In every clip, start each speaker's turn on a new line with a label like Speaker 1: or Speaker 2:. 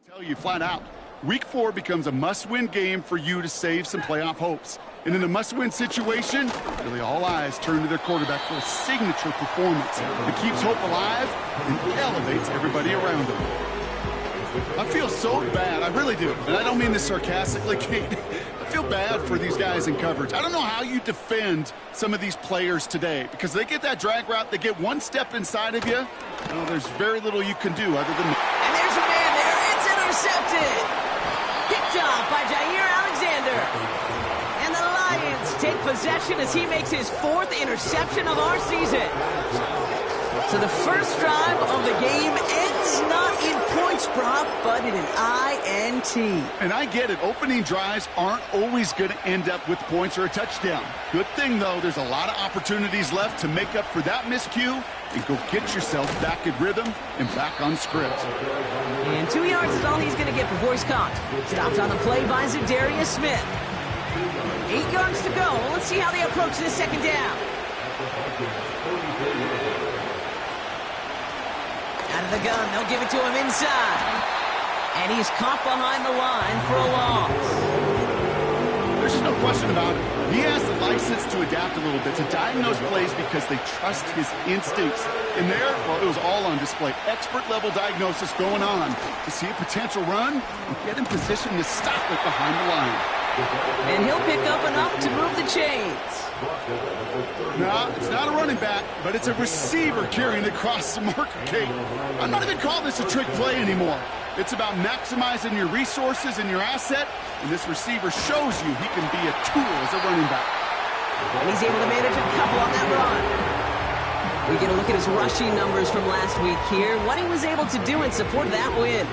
Speaker 1: Tell you flat out, Week 4 becomes a must-win game for you to save some playoff hopes. And in a must-win situation, really all eyes turn to their quarterback for a signature performance that keeps hope alive and elevates everybody around him. I feel so bad, I really do. And I don't mean this sarcastically, Kate. I feel bad for these guys in coverage. I don't know how you defend some of these players today because they get that drag route, they get one step inside of you. Well, there's very little you can do other than...
Speaker 2: And there's a man there. It's intercepted. Picked off by Jair Alexander. And the Lions take possession as he makes his 4th interception of our season. So the first drive of the game ends not in points, Brock, but in an INT.
Speaker 1: And I get it. Opening drives aren't always going to end up with points or a touchdown. Good thing, though, there's a lot of opportunities left to make up for that miscue and go get yourself back in rhythm and back on script.
Speaker 2: And 2 yards is all he's going to get before he's caught. Stopped on the play by Zadarius Smith. 8 yards to go. Let's see how they approach this second down. Out of the gun, they'll give it to him inside. And he's caught behind the line for a loss.
Speaker 1: There's just no question about it. He has the license to adapt a little bit, to diagnose plays because they trust his instincts. And there, well, it was all on display. Expert-level diagnosis going on to see a potential run and get in position to stop it behind the line.
Speaker 2: And he'll pick up enough to move the chains.
Speaker 1: No, it's not a running back, but it's a receiver carrying it across the marker, Kate. I'm not even calling this a trick play anymore. It's about maximizing your resources and your asset, and this receiver shows you he can be a tool as a running back.
Speaker 2: And he's able to manage a couple on that run. We get a look at his rushing numbers from last week here, what he was able to do in support of that win.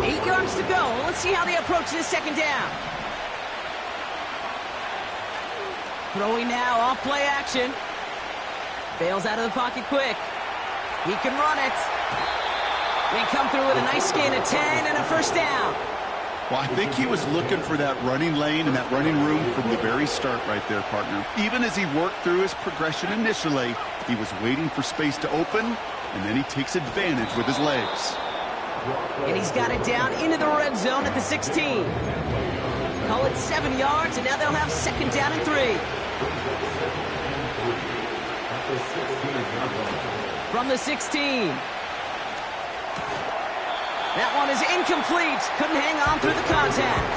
Speaker 2: 8 yards to go. Let's see how they approach this second down. Throwing now, off play action. Bails out of the pocket quick. He can run it. They come through with a nice gain of 10 and a first down.
Speaker 1: Well, I think he was looking for that running lane and that running room from the very start right there, partner. Even as he worked through his progression initially, he was waiting for space to open, and then he takes advantage with his legs.
Speaker 2: And he's got it down into the red zone at the 16. Call it 7 yards, and now they'll have second down and 3. From the 16. That one is incomplete. Couldn't hang on through the contact.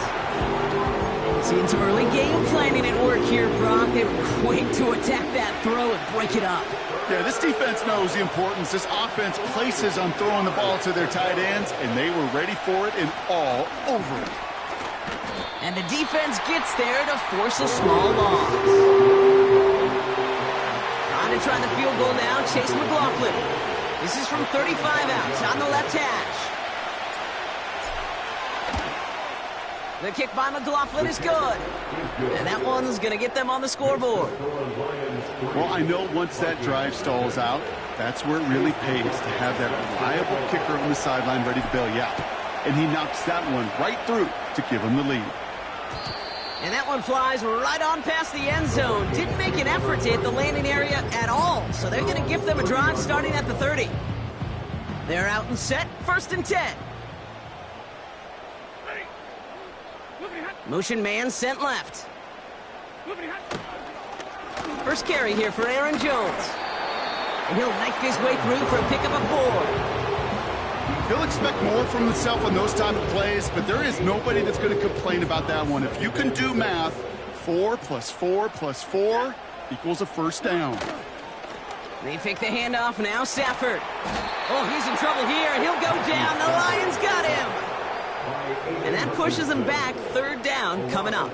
Speaker 2: Seeing some early game planning at work here, Brock. They were quick to attack that throw and break it up.
Speaker 1: Yeah, this defense knows the importance this offense places on throwing the ball to their tight ends, and they were ready for it and all over it.
Speaker 2: And the defense gets there to force a small loss. On to try the field goal now, Chase McLaughlin. This is from 35 out on the left hash. The kick by McLaughlin is good. And that one's going to get them on the scoreboard.
Speaker 1: Well, I know once that drive stalls out, that's where it really pays to have that reliable kicker on the sideline ready to bail you out. And he knocks that one right through to give him the lead.
Speaker 2: And that one flies right on past the end zone. Didn't make an effort to hit the landing area at all. So they're going to give them a drive starting at the 30. They're out and set, 1st and 10. Motion man sent left. First carry here for Aaron Jones. And he'll knife his way through for a pickup of 4.
Speaker 1: He'll expect more from himself on those type of plays, but there is nobody that's going to complain about that one. If you can do math, 4 plus 4 plus 4 equals a first down.
Speaker 2: They pick the handoff now, Safford. Oh, he's in trouble here, and he'll go down. The Lions got him. And that pushes them back. 3rd down coming up.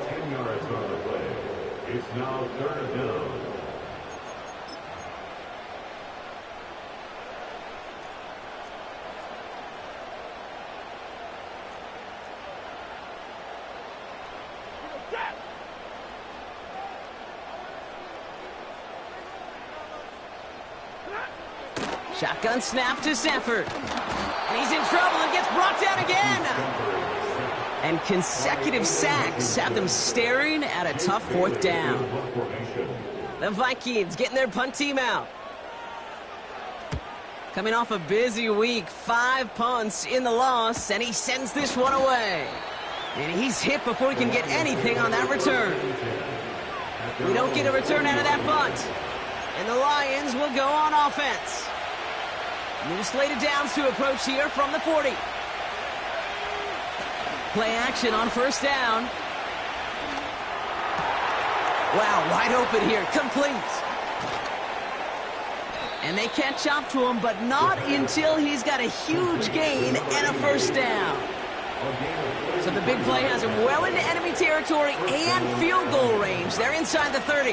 Speaker 3: It's now 3rd down.
Speaker 2: Shotgun snap to Safford. And he's in trouble and gets brought down again. And consecutive sacks have them staring at a tough 4th down. The Vikings getting their punt team out. Coming off a busy week, 5 punts in the loss, and he sends this one away. And he's hit before he can get anything on that return. We don't get a return out of that punt. And the Lions will go on offense. New slate of downs to approach here from the 40. Play action on first down. Wow, wide open here, complete. And they catch up to him, but not until he's got a huge gain and a first down. So the big play has him well into enemy territory and field goal range. They're inside the 30.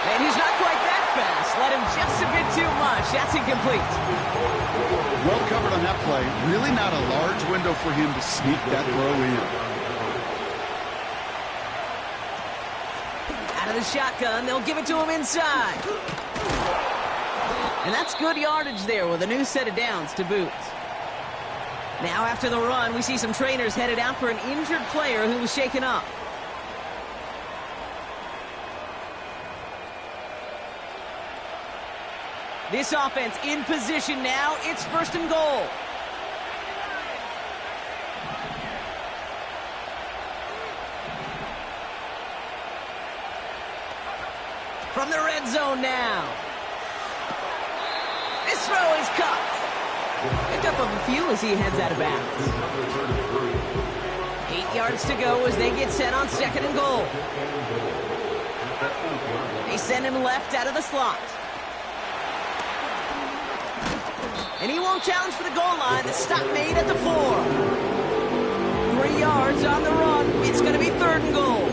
Speaker 2: And he's not quite that fast. Let him just a bit too much. That's incomplete.
Speaker 1: Well covered on that play. Really not a large window for him to sneak that throw in.
Speaker 2: Out of the shotgun, they'll give it to him inside. And that's good yardage there with a new set of downs to boot. Now after the run, we see some trainers headed out for an injured player who was shaken up. This offense in position now. It's first and goal. From the red zone now. This throw is caught. Picked up a few as he heads out of bounds. 8 yards to go as they get set on second and goal. They send him left out of the slot. And he won't challenge for the goal line. The stop made at the 4. 3 yards on the run. It's going to be third and goal.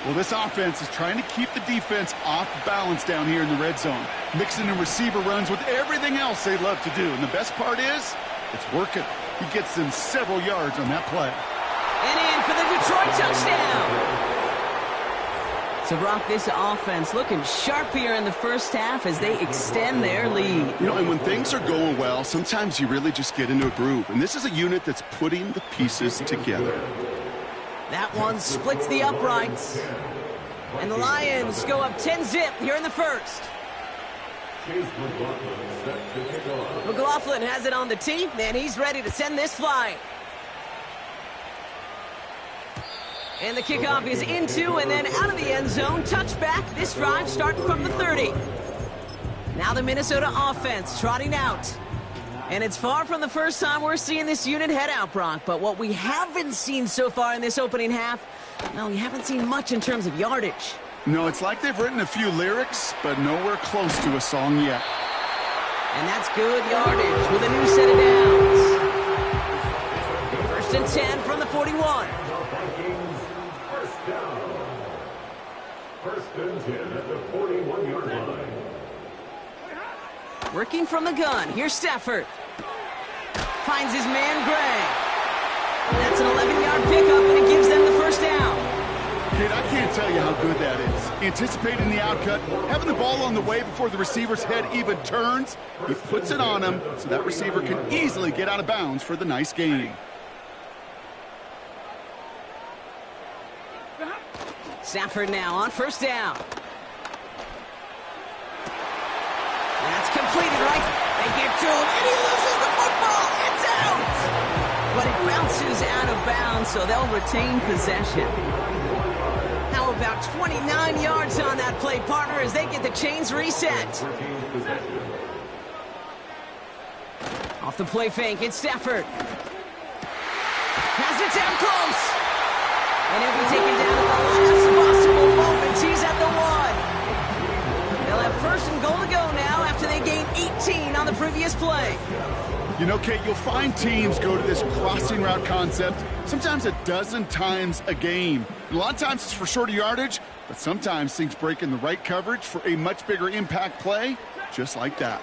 Speaker 1: Well, this offense is trying to keep the defense off balance down here in the red zone, mixing in receiver runs with everything else they love to do. And the best part is, it's working. He gets them several yards on that play.
Speaker 2: And in for the Detroit touchdown. So, Brock, this offense looking sharp here in the first half as they extend their lead.
Speaker 1: You know, and when things are going well, sometimes you really just get into a groove. And this is a unit that's putting the pieces together.
Speaker 2: That one splits the uprights. And the Lions go up 10-zip here in the first. McLaughlin has it on the tee, and he's ready to send this flying. And the kickoff is into and then out of the end zone. Touchback. This drive starting from the 30. Now the Minnesota offense trotting out. And it's far from the first time we're seeing this unit head out, Brock. But what we haven't seen so far in this opening half, no, we haven't seen much in terms of yardage.
Speaker 1: No, it's like they've written a few lyrics, but nowhere close to a song yet.
Speaker 2: And that's good yardage with a new set of downs. First and 10 from the 41.
Speaker 3: First and 10 at the 41-yard line.
Speaker 2: Working from the gun. Here's Stafford. Finds his man, Gray. That's an 11-yard pickup, and it gives them the first down.
Speaker 1: Kid, I can't tell you how good that is. Anticipating the outcut, having the ball on the way before the receiver's head even turns. He puts it on him so that receiver can easily get out of bounds for the nice gain.
Speaker 2: Stafford now on first down. That's completed, right? They get to him, and he loses the football. It's out! But it bounces out of bounds, so they'll retain possession. How about 29 yards on that play, partner, as they get the chains reset? Off the play fake, it's Stafford. Has it down close. And he'll be taken down at the last possible moment. He's at the 1. They'll have first and goal to go now after they gain 18 on the previous play.
Speaker 1: You know, Kate, you'll find teams go to this crossing route concept sometimes a dozen times a game. And a lot of times it's for shorter yardage, but sometimes things break in the right coverage for a much bigger impact play, just like that.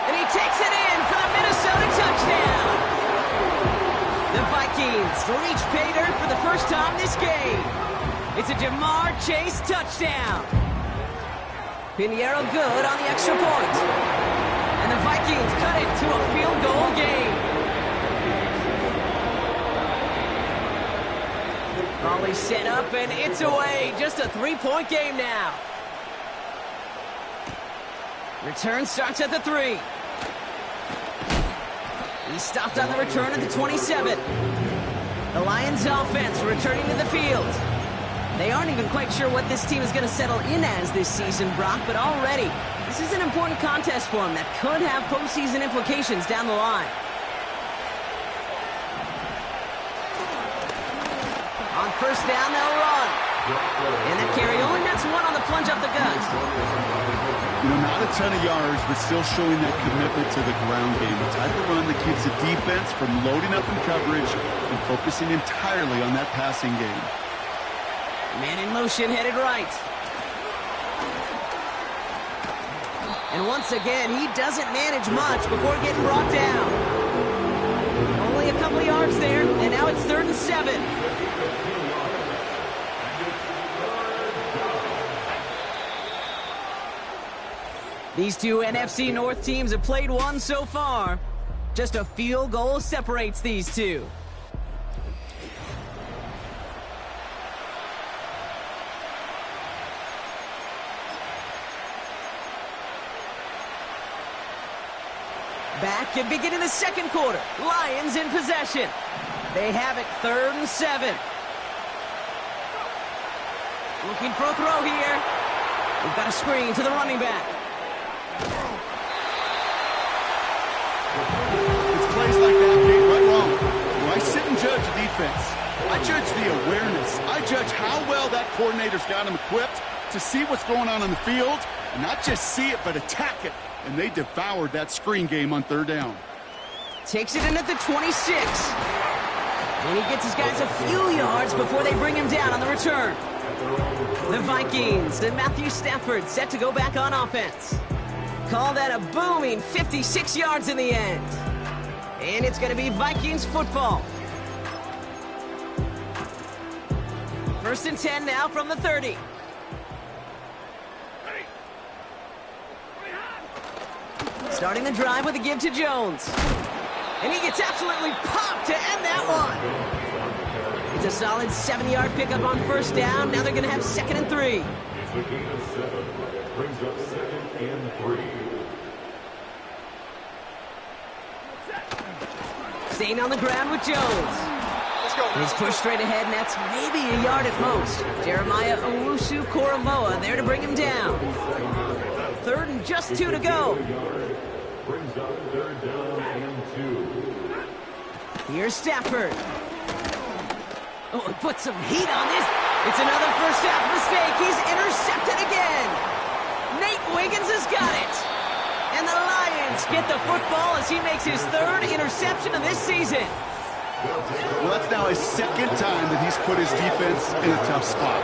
Speaker 2: And he takes it in for the Minnesota touchdown. The Vikings reach pay dirt for the first time this game. It's a Jamar Chase touchdown. Pinheiro good on the extra point. And the Vikings cut it to a field goal game. Volley set up, and it's away. Just a three-point game now. Return starts at the 3. He stopped on the return at the 27. The Lions offense returning to the field. They aren't even quite sure what this team is going to settle in as this season, Brock, but already this is an important contest for them that could have postseason implications down the line. On first down, they'll run. And that carry only nets one on the plunge up the gut.
Speaker 1: You know, not a ton of yards, but still showing that commitment to the ground game. The type of run that keeps the defense from loading up in coverage and focusing entirely on that passing game.
Speaker 2: Man in motion, headed right. And once again, he doesn't manage much before getting brought down. Only a couple of yards there, and now it's 3rd and 7. These two NFC North teams have played one so far. Just a field goal separates these two. Back and beginning the second quarter. Lions in possession. They have it 3rd and 7. Looking for a throw here. We've got a screen to the running back.
Speaker 1: It's plays like that, Kate, right wrong. When I sit and judge a defense, I judge the awareness. I judge how well that coordinator's got them equipped to see what's going on the field, and not just see it, but attack it. And they devoured that screen game on 3rd down.
Speaker 2: Takes it in at the 26. And he gets his guys a few yards before they bring him down on the return. The Vikings and Matthew Stafford set to go back on offense. Call that a booming 56 yards in the end. And it's going to be Vikings football. 1st and 10 now from the 30. Starting the drive with a give to Jones. And he gets absolutely popped to end that one. It's a solid 7-yard pickup on 1st down. Now they're going to have 2nd and 3.
Speaker 3: It's a gain of 7. Brings up 2nd and 3.
Speaker 2: Staying on the ground with Jones. He's pushed straight ahead, and that's maybe a yard at most. Jeremiah Owusu-Koramoah there to bring him down. 3rd and just 2 to go.
Speaker 3: Brings up 3rd down and 2.
Speaker 2: Here's Stafford. Oh, he put some heat on this. It's another first half mistake. He's intercepted again. Nate Wiggins has got it. And the Lions get the football as he makes his 3rd interception of this season.
Speaker 1: Well, that's now his 2nd time that he's put his defense in a tough spot.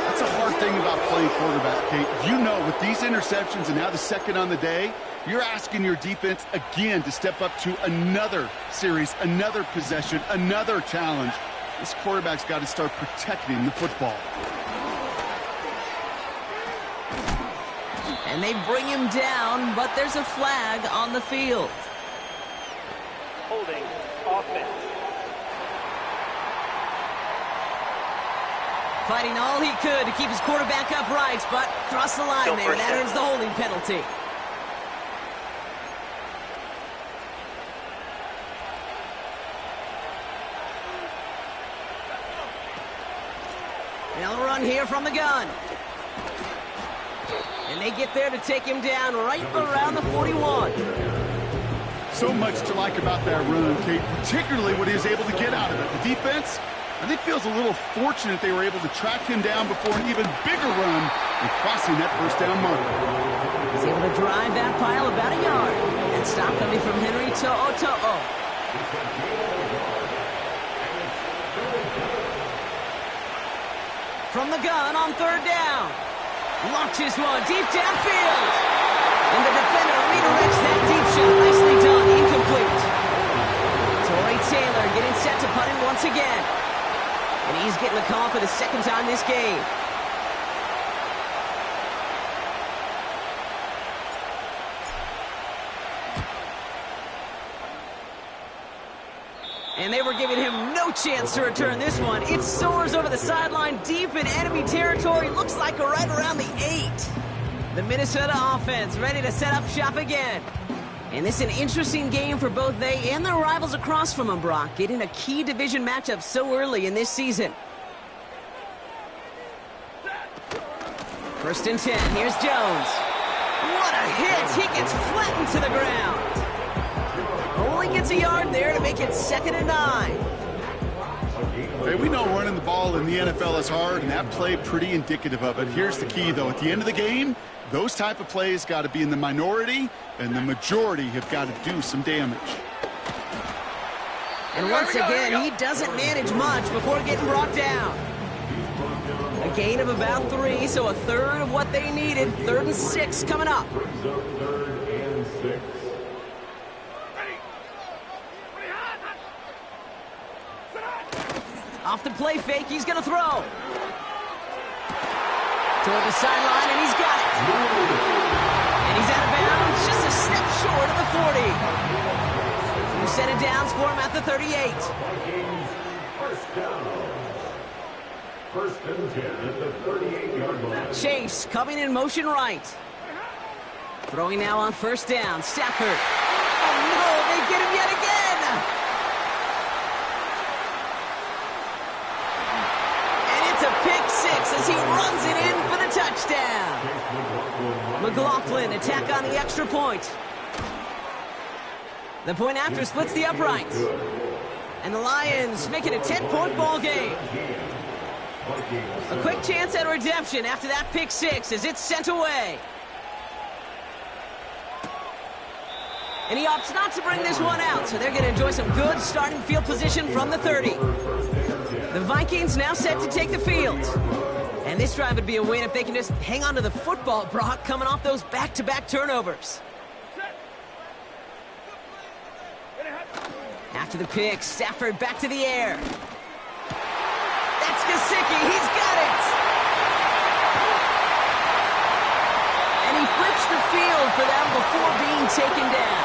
Speaker 1: That's a hard thing about playing quarterback, Kate. You know, with these interceptions and now the 2nd on the day, you're asking your defense again to step up to another series, another possession, another challenge. This quarterback's got to start protecting the football.
Speaker 2: And they bring him down, but there's a flag on the field.
Speaker 4: Holding offense.
Speaker 2: Fighting all he could to keep his quarterback upright, but crossed the line there. That earns the holding penalty. They'll run here from the gun. And they get there to take him down right around the 41.
Speaker 1: So much to like about that run, Kate, particularly what he was able to get out of it. The defense, I think, feels a little fortunate they were able to track him down before an even bigger run and crossing that 1st down marker.
Speaker 2: He's able to drive that pile about a yard. And stop coming from Henry TO2. From the gun on 3rd down. Launches one deep downfield. And the defender redirects that deep shot. Nicely done. Incomplete. Torrey Taylor getting set to punt it once again. And he's getting the call for the 2nd time this game. And they were giving him no chance to return this one. It soars over the sideline deep in enemy territory. Looks like right around the 8. The Minnesota offense ready to set up shop again. And this is an interesting game for both they and their rivals across from them, Brock, getting a key division matchup so early in this season. 1st and 10. Here's Jones. What a hit. He gets flattened to the ground. Only gets a yard there to make it 2nd and 9.
Speaker 1: Hey, we know running the ball in the NFL is hard, and that play pretty indicative of it. Here's the key, though. At the end of the game, those type of plays got to be in the minority, and the majority have got to do some damage.
Speaker 2: And once again, he doesn't manage much before getting brought down. A gain of about 3, so a third of what they needed. 3rd and 6 coming up.
Speaker 3: Brings up 3rd and 6.
Speaker 2: Off the play fake, he's going to throw. Toward the sideline, and he's got it. And he's out of bounds, just a step short of the 40. New set of downs for him at the 38.
Speaker 3: Vikings, 1st down. 1st and 10 at the 38-yard line.
Speaker 2: Chase coming in motion right. Throwing now on 1st down. Stafford. Oh no, they get him yet again. And it's a pick 6 as he runs it in for the touchdown. McLaughlin attack on the extra point. The point after splits the uprights. And the Lions make it a 10-point ball game. A quick chance at redemption after that pick 6 as it's sent away. And he opts not to bring this one out, so they're going to enjoy some good starting field position from the 30. The Vikings now set to take the field. And this drive would be a win if they can just hang on to the football, Brock, coming off those back-to-back turnovers. After the pick, Stafford back to the air. That's Gesicki. He's got it. And he flips the field for them before being taken down.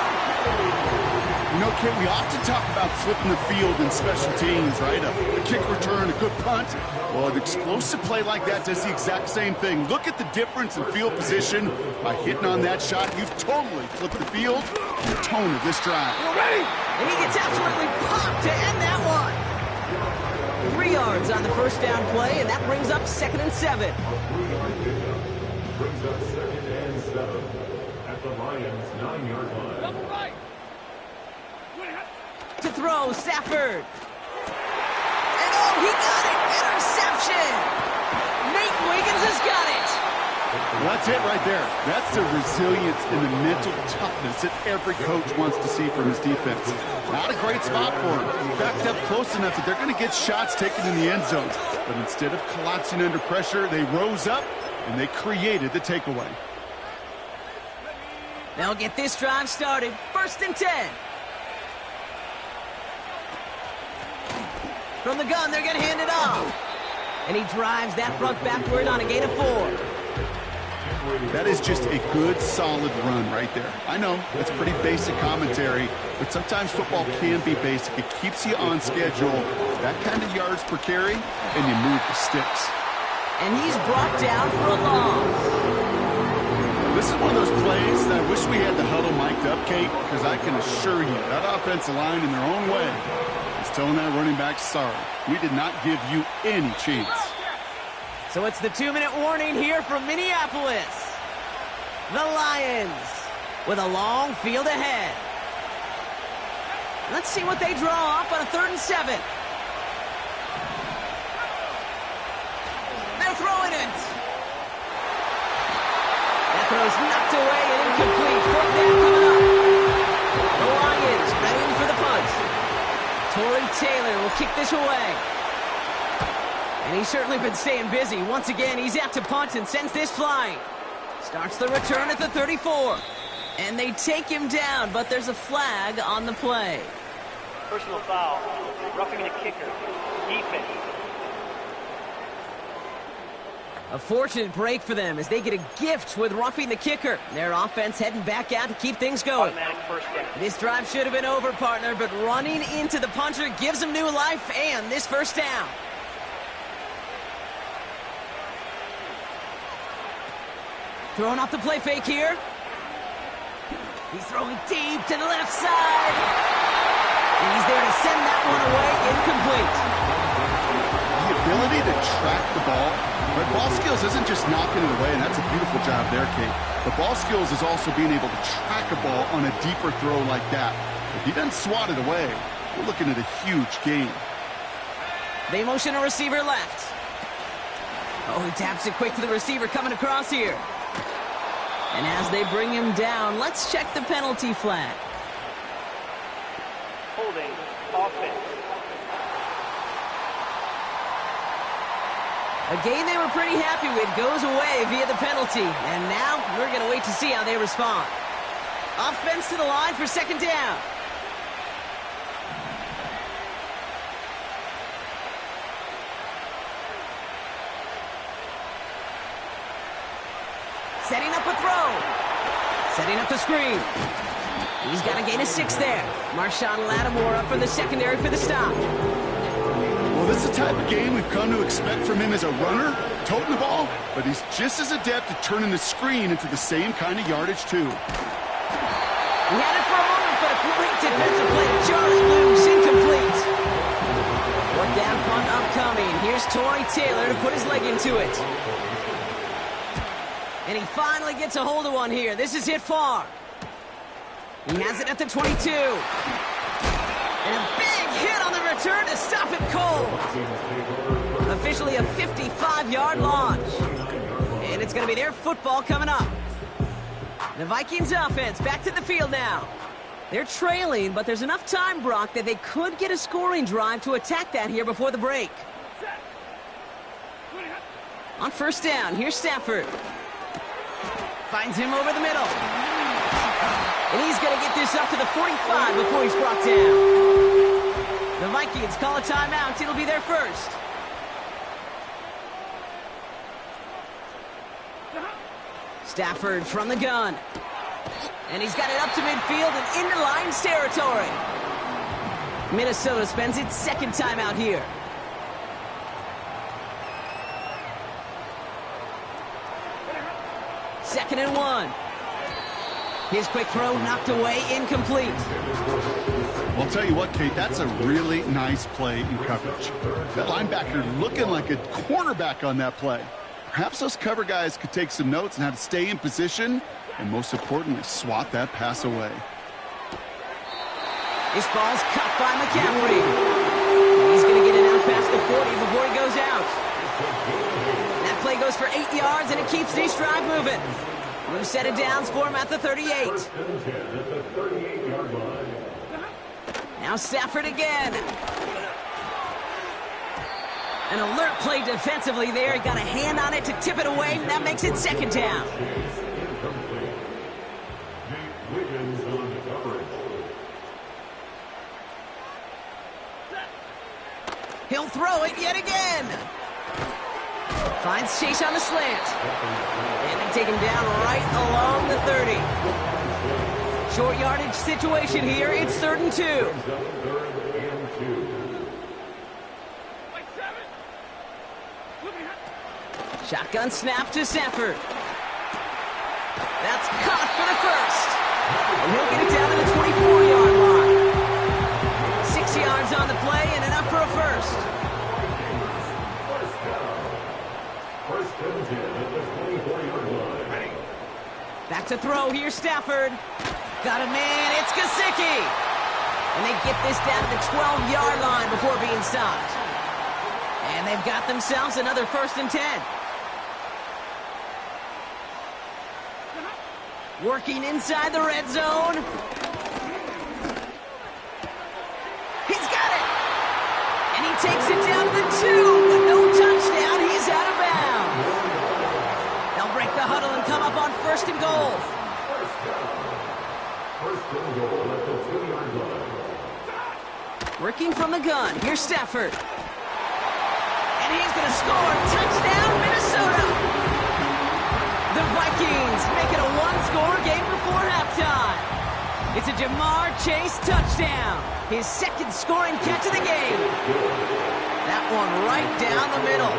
Speaker 1: You know, Kit, we often talk about flipping the field in special teams, right? A kick return, a good punt. Well, an explosive play like that does the exact same thing. Look at the difference in field position. By hitting on that shot, you've totally flipped the field and the tone of this drive.
Speaker 2: And he gets absolutely popped to end that one. 3 yards on the 1st down play, and that brings up 2nd and 7.
Speaker 3: Brings up 2nd and 7 at the Lions' 9-yard line.
Speaker 2: To throw, Stafford. And oh, he got it! Interception! Nate Wiggins has got it!
Speaker 1: Well, that's it right there. That's the resilience and the mental toughness that every coach wants to see from his defense. Not a great spot for him. Backed up close enough that they're going to get shots taken in the end zone. But instead of collapsing under pressure, they rose up and they created the takeaway.
Speaker 2: They'll get this drive started. 1st and 10. From the gun, they're going to hand it off. And he drives that front backward on a gain of 4.
Speaker 1: That is just a good, solid run right there. I know, that's pretty basic commentary, but sometimes football can be basic. It keeps you on schedule, that kind of yards per carry, and you move the sticks.
Speaker 2: And he's brought down for a loss.
Speaker 1: This is one of those plays that I wish we had the huddle mic'd up, Kate, because I can assure you that offensive line in their own way is telling that running back, sorry, we did not give you any chance.
Speaker 2: So it's the 2-minute warning here from Minneapolis. The Lions with a long field ahead. Let's see what they draw up on a 3rd and 7. They're throwing it. That throw's knocked away and incomplete. 4th down coming up. The Lions ready for the punt. Torrey Taylor will kick this away. And he's certainly been staying busy. Once again, he's out to punt and sends this flying. Starts the return at the 34. And they take him down, but there's a flag on the play.
Speaker 4: Personal foul. Roughing the kicker. Defense.
Speaker 2: A fortunate break for them as they get a gift with roughing the kicker. Their offense heading back out to keep things going.
Speaker 4: Automatic first down.
Speaker 2: This drive should have been over, partner, but running into the punter gives them new life and this first down. Throwing off the play fake here. He's throwing deep to the left side. And he's there to send that one away, incomplete.
Speaker 1: The ability to track the ball, but ball skills isn't just knocking it away, and that's a beautiful job there, Kate. The ball skills is also being able to track a ball on a deeper throw like that. If he doesn't swat it away, we're looking at a huge gain.
Speaker 2: They motion a receiver left. Oh, he taps it quick to the receiver coming across here. And as they bring him down, let's check the penalty flag.
Speaker 4: Holding offense.
Speaker 2: A game they were pretty happy with goes away via the penalty. And now we're going to wait to see how they respond. Offense to the line for second down. Setting up a throw. Setting up the screen. He's got to gain a 6 there. Marshawn Lattimore up from the secondary for the stop.
Speaker 1: Well, this is the type of game we've come to expect from him as a runner, toting the ball, but he's just as adept at turning the screen into the same kind of yardage, too.
Speaker 2: He had it for a moment, but a great defensive play to Charlie Luke's incomplete. Fourth down punt upcoming. Here's Torrey Taylor to put his leg into it. And he finally gets a hold of one here. This is hit far. He has it at the 22. And a big hit on the return to stop it cold. Officially a 55-yard launch. And it's going to be their football coming up. The Vikings offense back to the field now. They're trailing, but there's enough time, Brock, that they could get a scoring drive to attack that here before the break. On first down, here's Stafford. Finds him over the middle. And he's going to get this up to the 45 before he's brought down. The Vikings call a timeout. It'll be their first. Stafford from the gun. And he's got it up to midfield and into Lions territory. Minnesota spends its second timeout here. Second and 1. His quick throw knocked away, incomplete.
Speaker 1: Well, I'll tell you what, Kate, that's a really nice play in coverage. That linebacker looking like a cornerback on that play. Perhaps those cover guys could take some notes on how to stay in position and, most importantly, swat that pass away.
Speaker 2: This ball's cut by McCaffrey. He's going to get it out past the 40 before he goes out. That play goes for 8 yards, and it keeps this drive moving. We've set it down for him at the 38. Now Stafford again. An alert play defensively there. He got a hand on it to tip it away, and that makes it second down. He'll throw it yet again. Finds Chase on the slant. And they take him down right along the 30. Short yardage situation here. It's 3rd and 2. Shotgun snap to Stafford. That's caught for the first. And he'll get it down to the 24-yard line. 6 yards on the play and enough for a first. Back to throw here, Stafford. Got a man, it's Gesicki. And they get this down to the 12-yard line before being stopped. And they've got themselves another 1st and 10. Working inside the red zone. He's got it. And he takes it down to the 2, but no touchdown. He's out of bounds. They'll break the huddle and come up on 1st and goal. Working from the gun. Here's Stafford. And And he's going to score. Touchdown, Minnesota. The Vikings make it a one-score game before halftime. It's a Jamar Chase touchdown. His second scoring catch of the game. That one right down the middle.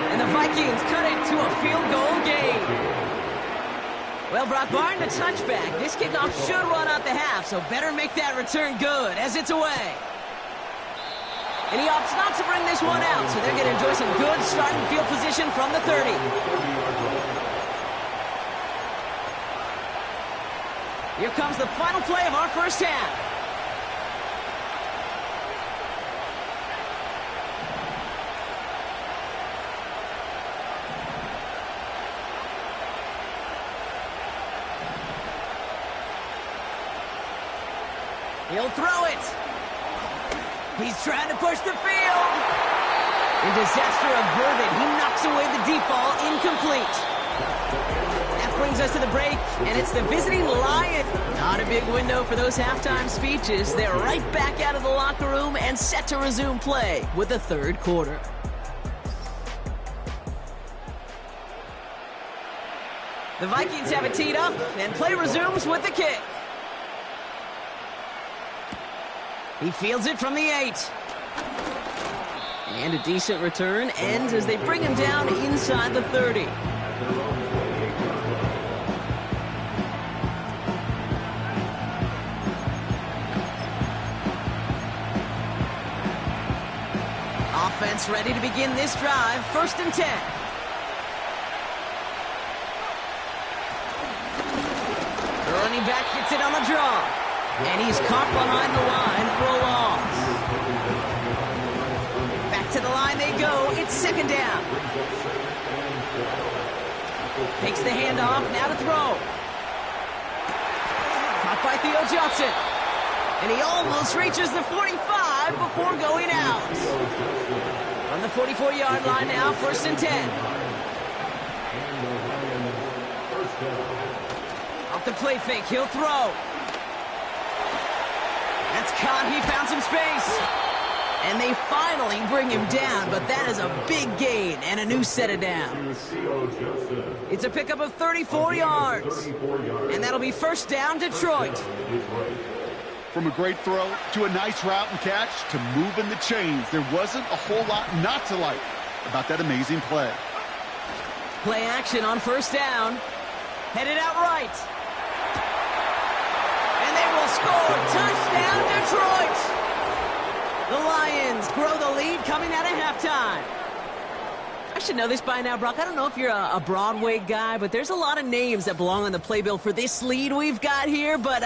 Speaker 2: And the Vikings cut it to a field goal game. Well, Brock, barring the touchback, this kickoff should run out the half, so better make that return good as it's away. And he opts not to bring this one out, so they're going to enjoy some good starting field position from the 30. Here comes the final play of our first half. He'll throw it. He's trying to push the field. And disaster averted. He knocks away the deep ball, incomplete. That brings us to the break, and it's the visiting Lions. Not a big window for those halftime speeches. They're right back out of the locker room and set to resume play with the third quarter. The Vikings have it teed up, and play resumes with the kick. He fields it from the 8. And a decent return ends as they bring him down inside the 30. Offense ready to begin this drive. 1st and 10. The running back gets it on the draw. And he's caught behind the line for a loss. Back to the line they go. It's 2nd down. Takes the handoff. Now to throw. Caught by Theo Johnson. And he almost reaches the 45 before going out. On the 44-yard line now, 1st and 10. Off the play fake, he'll throw. That's caught, he found some space. And they finally bring him down, but that is a big gain and a new set of downs. It's a pickup of 34 yards. And that'll be 1st down, Detroit.
Speaker 1: From a great throw to a nice route and catch to moving the chains, there wasn't a whole lot not to like about that amazing play.
Speaker 2: Play action on 1st down. Headed out right. And they will score. Touchdown, Detroit. The Lions grow the lead coming out of halftime. I should know this by now, Brock. I don't know if you're a Broadway guy, but there's a lot of names that belong on the playbill for this lead we've got here. But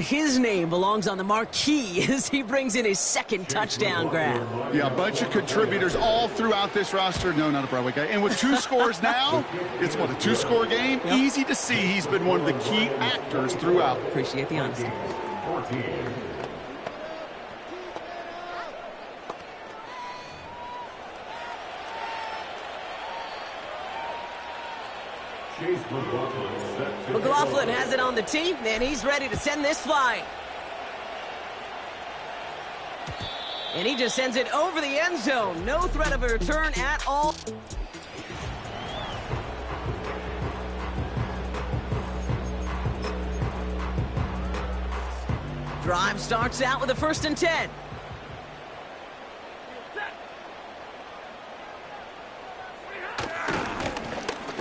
Speaker 2: his name belongs on the marquee as he brings in his 2nd touchdown grab.
Speaker 1: Yeah, a bunch of contributors all throughout this roster. No, not a Broadway guy. And with 2 scores now, it's what, a 2-score game? Yep. Easy to see he's been one of the key actors throughout.
Speaker 2: Appreciate the honesty.
Speaker 3: 14.
Speaker 2: McLaughlin has it on the tee, and he's ready to send this flying. And he just sends it over the end zone. No threat of a return at all. Drive starts out with a 1st and 10.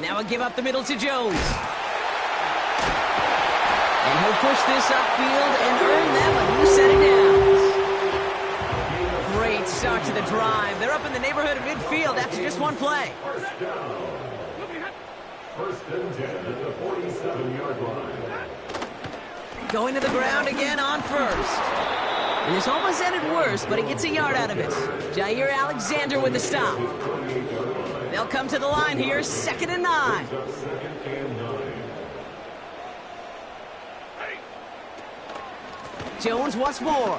Speaker 2: Now a give up the middle to Jones. And he'll push this upfield and earn them a new set of downs. Great start to the drive. They're up in the neighborhood of midfield after just one play.
Speaker 3: 1st and 10 at the 47-yard line.
Speaker 2: Going to the ground again on 1st. And this almost ended worse, but he gets a yard out of it. Jair Alexander with the stop. They'll come to the line here, 2nd and 9. Jones once more.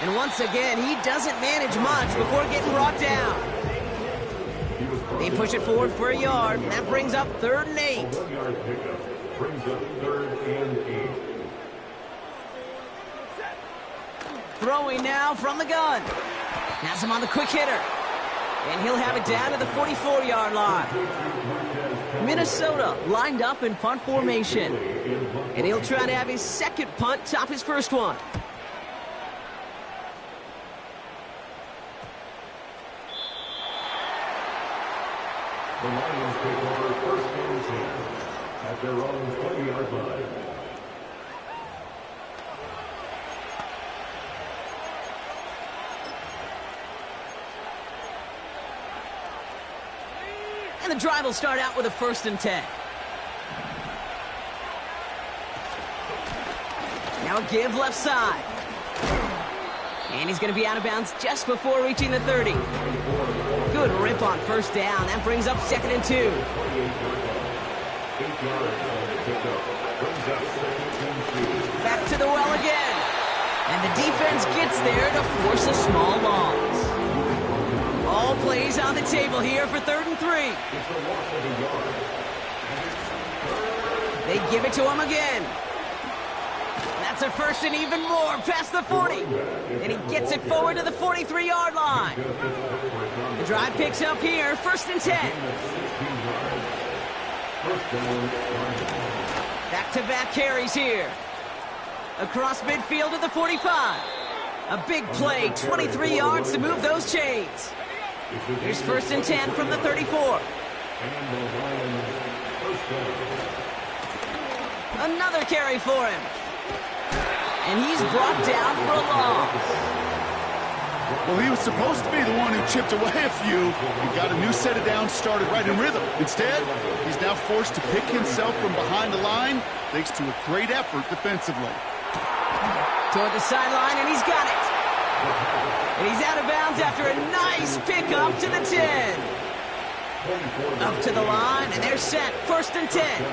Speaker 2: And once again, he doesn't manage much before getting brought down. They push it forward for a yard. That brings up 3rd and 8.
Speaker 3: Brings up 3rd and 8.
Speaker 2: Throwing now from the gun. Has him on the quick hitter. And he'll have it down to the 44-yard line. Minnesota lined up in punt formation. And he'll try to have his second punt top his first one.
Speaker 3: The Lions take over first and 10 at their own 20-yard line.
Speaker 2: And the drive will start out with a 1st and 10. Now a give left side. And he's going to be out of bounds just before reaching the 30. Good rip on 1st down. That brings up 2nd and 2. Back to the well again. And the defense gets there to force a small loss. All plays on the table here for 3rd and 3. They give it to him again. That's a 1st and even more past the 40. And he gets it forward to the 43-yard line. The drive picks up here, 1st and 10. Back-to-back carries here. Across midfield to the 45. A big play, 23 yards to move those chains. Here's 1st and 10 from the 34. Another carry for him. And he's brought down for a loss.
Speaker 1: Well, he was supposed to be the one who chipped away a few and got a new set of downs started right in rhythm. Instead, he's now forced to pick himself from behind the line thanks to a great effort defensively.
Speaker 2: Toward the sideline, and he's got it. And he's out of bounds after a nice pickup to the 10. Up to the line, and they're set. 1st and 10.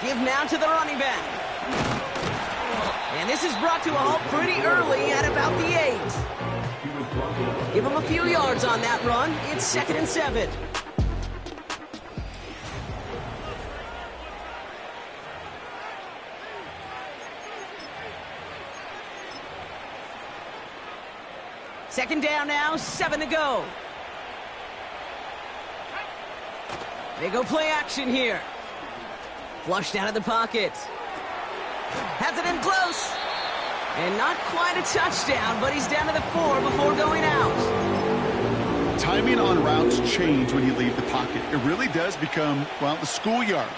Speaker 2: Give now to the running back. And this is brought to a halt pretty early at about the 8. Give him a few yards on that run. It's 2nd and 7. Second down now, 7 to go. They go play action here. Flushed out of the pocket. Has it in close. And not quite a touchdown, but he's down to the 4 before going out.
Speaker 1: Timing on routes change when you leave the pocket. It really does become, well, the schoolyard.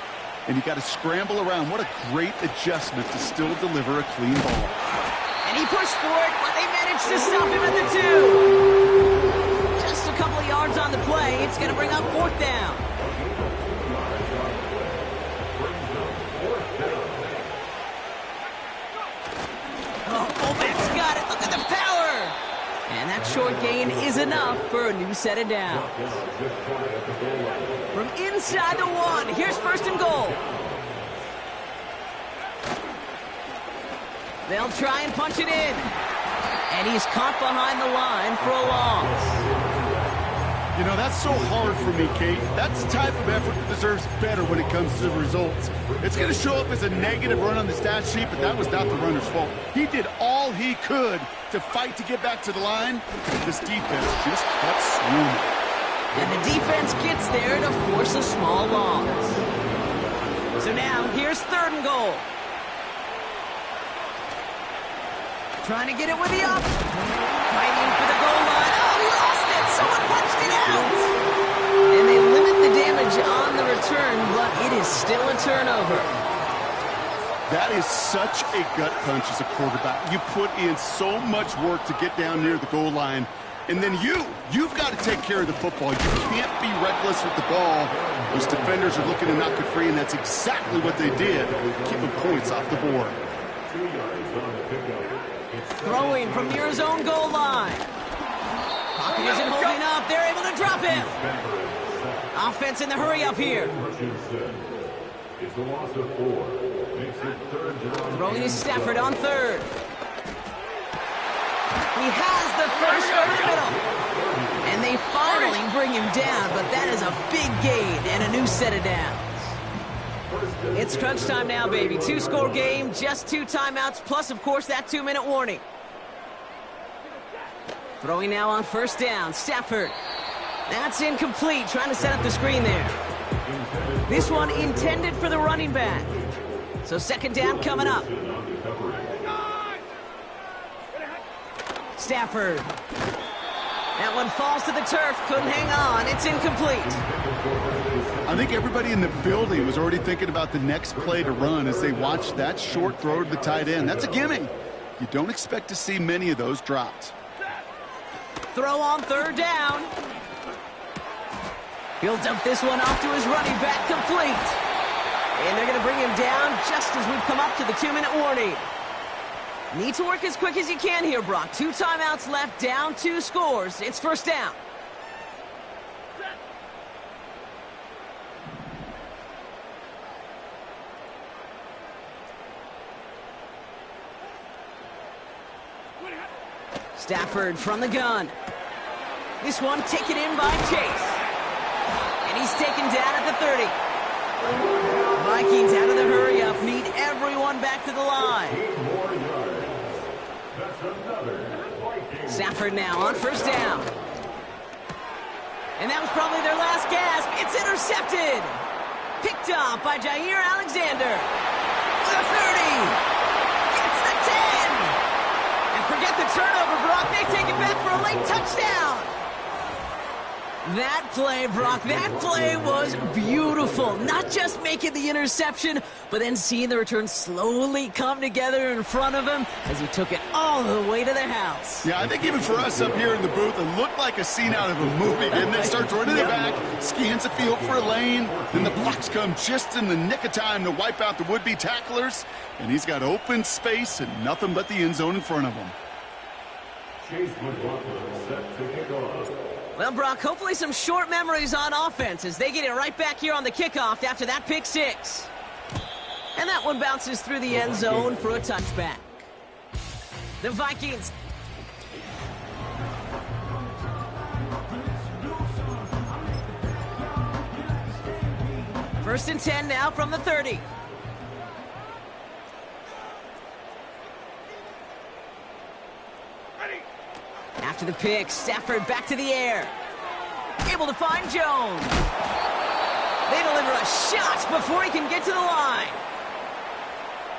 Speaker 1: And you got to scramble around. What a great adjustment to still deliver a clean ball.
Speaker 2: And he pushed for it, but they managed to stop him at the 2. Just a couple of yards on the play. It's going to bring up 4th down. Oh, fullback's got it. Look at the power. And that short gain is enough for a new set of downs. From inside the 1, here's 1st and goal. They'll try and punch it in. And he's caught behind the line for a loss.
Speaker 1: You know, that's so hard for me, Kate. That's the type of effort that deserves better when it comes to the results. It's going to show up as a negative run on the stat sheet, but that was not the runner's fault. He did all he could to fight to get back to the line. This defense just kept swinging.
Speaker 2: And the defense gets there to force a small loss. So now, here's 3rd and goal. Trying to get it with the up. Fighting for the goal line. Oh, he lost it. Someone punched it out. And they limit the damage on the return, but it is still a turnover.
Speaker 1: That is such a gut punch as a quarterback. You put in so much work to get down near the goal line. And then you've got to take care of the football. You can't be reckless with the ball. Those defenders are looking to knock it free, and that's exactly what they did, keeping points off the board.
Speaker 2: Throwing from near his own goal line. Pocket isn't holding up. They're able to drop him. Offense in the hurry up here.
Speaker 3: It's a loss of 4. Makes it 3rd down.
Speaker 2: Throwing his Stafford on 3rd. He has the first over the middle. And they finally bring him down, but that is a big gain and a new set of downs. It's crunch time now, baby. 2-score game, just 2 timeouts, plus, of course, that 2-minute warning. Throwing now on first down. Stafford. That's incomplete. Trying to set up the screen there. This one intended for the running back. So second down coming up. Stafford. That one falls to the turf. Couldn't hang on. It's incomplete.
Speaker 1: I think everybody in the building was already thinking about the next play to run as they watched that short throw to the tight end. That's a gimme. You don't expect to see many of those dropped.
Speaker 2: Throw on third down. He'll dump this one off to his running back, complete. And they're going to bring him down just as we've come up to the 2-minute warning. Need to work as quick as you can here, Brock. 2 timeouts left, down 2 scores. It's first down. Stafford from the gun. This one taken in by Chase. And he's taken down at the 30. Vikings out of the hurry-up. Need everyone back to the line. Stafford now on first down. And that was probably their last gasp. It's intercepted. Picked off by Jair Alexander. The 30. Gets the 10. And forget the turnover, Brock. They take it back for a late touchdown. That play, Brock, that play was beautiful. Not just making the interception, but then seeing the return slowly come together in front of him as he took it all the way to the house.
Speaker 1: Yeah, I think even for us up here in the booth, it looked like a scene out of a movie, didn't it? Starts running it back, scans the field for a lane, then the blocks come just in the nick of time to wipe out the would-be tacklers, and he's got open space and nothing but the end zone in front of him.
Speaker 3: Chase McLaughlin set to kick off.
Speaker 2: Well, Brock, hopefully some short memories on offense as they get it right back here on the kickoff after that pick 6. And that one bounces through the end zone for a touchback. The Vikings. First and 10 now from the 30. After the pick, Stafford back to the air. Able to find Jones. They deliver a shot before he can get to the line.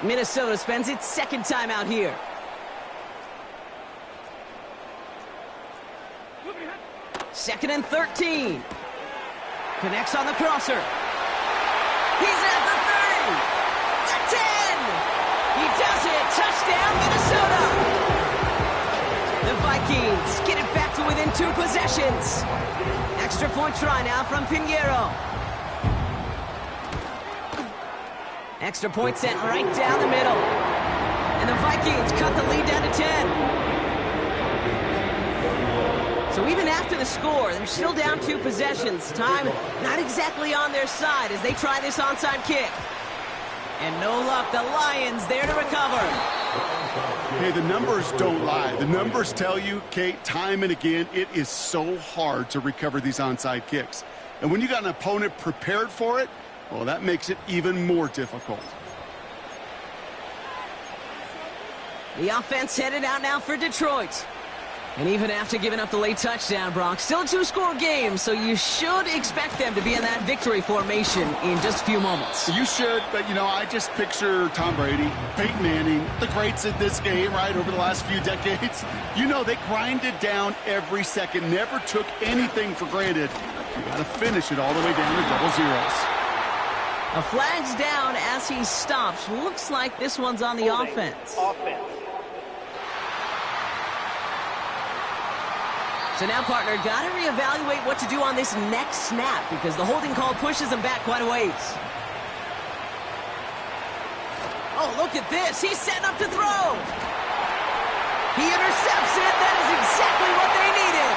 Speaker 2: Minnesota spends its second time out here. Second and 13. Connects on the crosser. He's at the 30. The 10. He does it. Touchdown, Minnesota. The Vikings get it back to within 2 possessions. Extra point try now from Pinheiro. Extra point sent right down the middle. And the Vikings cut the lead down to 10. So even after the score, they're still down 2 possessions. Time not exactly on their side as they try this onside kick. And no luck, the Lions there to recover.
Speaker 1: Hey, the numbers don't lie. The numbers tell you, Kate, time and again, it is so hard to recover these onside kicks. And when you got an opponent prepared for it, well, that makes it even more difficult.
Speaker 2: The offense headed out now for Detroit. And even after giving up the late touchdown, Brock, still a 2-score game, so you should expect them to be in that victory formation in just a few moments.
Speaker 1: You should, but, you know, I just picture Tom Brady, Peyton Manning, the greats at this game, right, over the last few decades. You know, they grinded down every second, never took anything for granted. You got to finish it all the way down to double zeros.
Speaker 2: A flag's down as he stops. Looks like this one's on the offense. So now, partner, got to reevaluate what to do on this next snap because the holding call pushes him back quite a ways. Oh, look at this. He's setting up to throw. He intercepts it. That is exactly what they needed.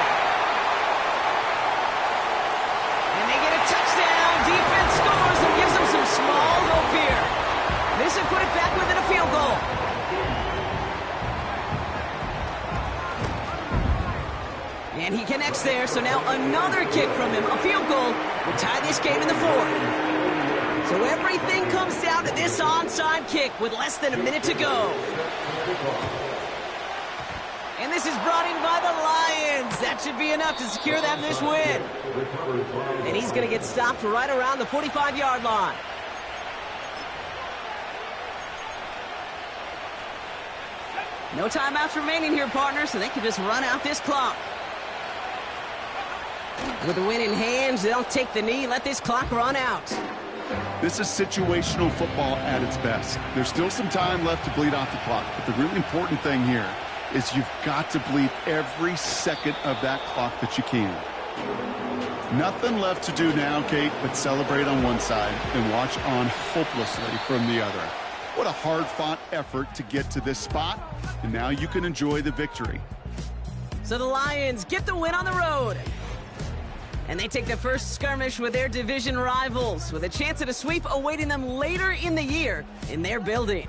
Speaker 2: And they get a touchdown. Defense scores and gives them some small hope here. This will put it back within a field goal. And he connects there, so now another kick from him. A field goal will tie this game in the 4th. So everything comes down to this onside kick with less than a minute to go. And this is brought in by the Lions. That should be enough to secure them this win. And he's going to get stopped right around the 45-yard line. No timeouts remaining here, partner, so they can just run out this clock. With the win in hand, they'll take the knee, let this clock run out.
Speaker 1: This is situational football at its best. There's still some time left to bleed off the clock, but the really important thing here is you've got to bleed every second of that clock that you can. Nothing left to do now, Kate, but celebrate on one side and watch on hopelessly from the other. What a hard-fought effort to get to this spot, and now you can enjoy the victory.
Speaker 2: So the Lions get the win on the road. And they take the first skirmish with their division rivals, with a chance at a sweep awaiting them later in the year in their building.